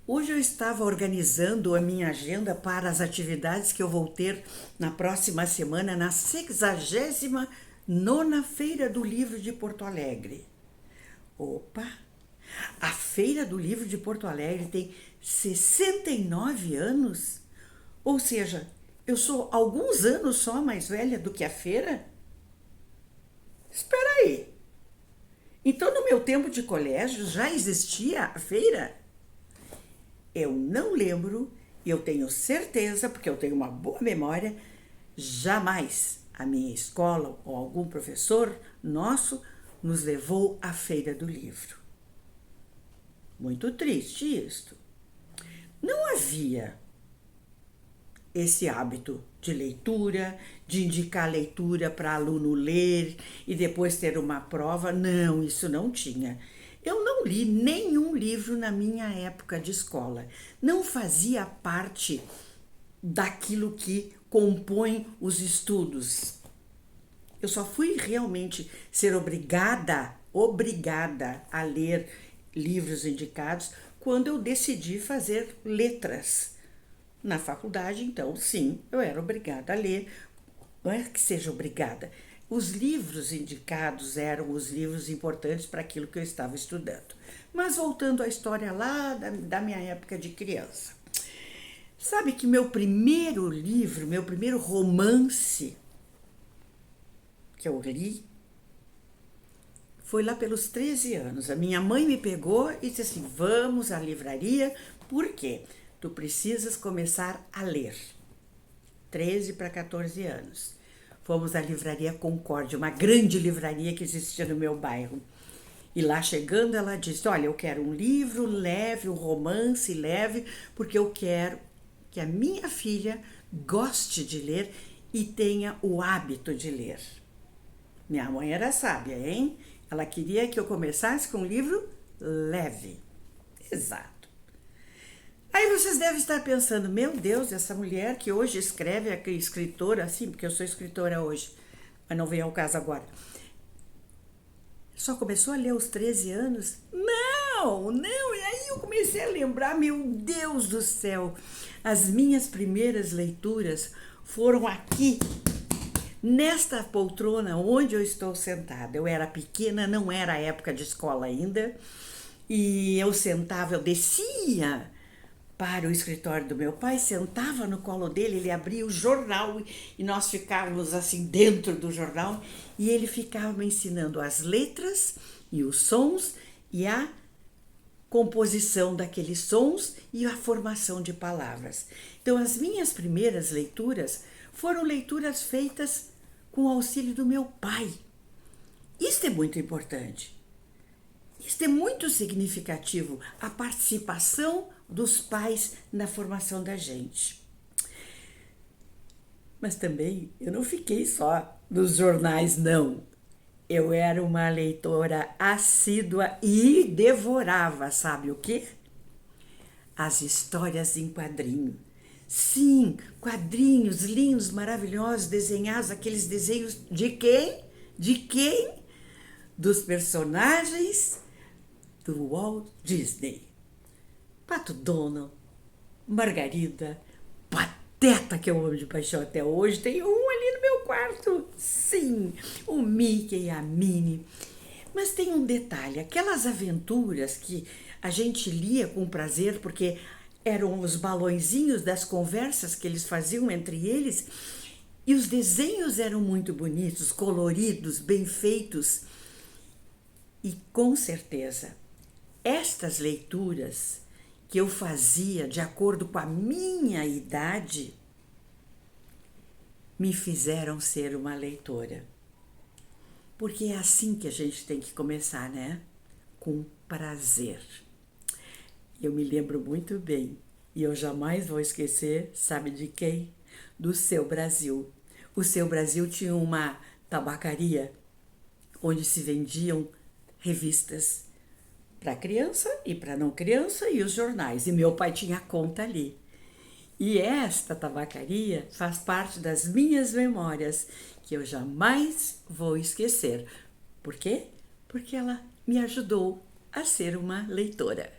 Hoje eu estava organizando a minha agenda para as atividades que eu vou ter na próxima semana, na 69ª Feira do Livro de Porto Alegre. Opa! A Feira do Livro de Porto Alegre tem 69 anos? Ou seja, eu sou alguns anos só mais velha do que a feira? Espera aí! Então, no meu tempo de colégio já existia a feira? Eu não lembro e eu tenho certeza, porque eu tenho uma boa memória, jamais a minha escola ou algum professor nosso nos levou à Feira do Livro. Muito triste isto. Não havia esse hábito de leitura, de indicar leitura para aluno ler e depois ter uma prova. Não, isso não tinha. Eu não li nenhum livro na minha época de escola. Não fazia parte daquilo que compõe os estudos. Eu só fui realmente ser obrigada a ler livros indicados quando eu decidi fazer letras. Na faculdade, então, sim, eu era obrigada a ler. Não é que seja obrigada. Os livros indicados eram os livros importantes para aquilo que eu estava estudando. Mas voltando à história lá da minha época de criança. Sabe que meu primeiro livro, meu primeiro romance que eu li, foi lá pelos 13 anos. A minha mãe me pegou e disse assim, vamos à livraria, por quê? Tu precisas começar a ler. 13 para 14 anos. Fomos à livraria Concórdia, uma grande livraria que existia no meu bairro. E lá chegando ela disse, olha, eu quero um livro leve, um romance leve, porque eu quero que a minha filha goste de ler e tenha o hábito de ler. Minha mãe era sábia, hein? Ela queria que eu começasse com um livro leve. Exato. Aí vocês devem estar pensando, meu Deus, essa mulher que hoje escreve, é escritora, assim, porque eu sou escritora hoje, mas não vem ao caso agora. Só começou a ler aos 13 anos? Não, não, e aí eu comecei a lembrar, meu Deus do céu, as minhas primeiras leituras foram aqui, nesta poltrona onde eu estou sentada. Eu era pequena, não era época de escola ainda, e eu sentava, eu descia para o escritório do meu pai, sentava no colo dele, ele abria o jornal e nós ficávamos assim dentro do jornal e ele ficava me ensinando as letras e os sons e a composição daqueles sons e a formação de palavras. Então, as minhas primeiras leituras foram leituras feitas com o auxílio do meu pai. Isto é muito importante. Isto é muito significativo, a participação dos pais na formação da gente. Mas também eu não fiquei só nos jornais, não. Eu era uma leitora assídua e devorava, sabe o quê? As histórias em quadrinho. Sim, quadrinhos lindos, maravilhosos, desenhados, aqueles desenhos de quem? De quem? Dos personagens do Walt Disney. Pato Donald, Margarida, Pateta, que eu amo de paixão até hoje, tem um ali no meu quarto. Sim, o Mickey e a Minnie. Mas tem um detalhe, aquelas aventuras que a gente lia com prazer, porque eram os balõezinhos das conversas que eles faziam entre eles, e os desenhos eram muito bonitos, coloridos, bem feitos. E com certeza, estas leituras que eu fazia de acordo com a minha idade me fizeram ser uma leitora. Porque é assim que a gente tem que começar, né? Com prazer. Eu me lembro muito bem, e eu jamais vou esquecer, sabe de quem? Do Seu Brasil. O Seu Brasil tinha uma tabacaria onde se vendiam revistas para criança e para não criança e os jornais. E meu pai tinha conta ali. E esta tabacaria faz parte das minhas memórias, que eu jamais vou esquecer. Por quê? Porque ela me ajudou a ser uma leitora.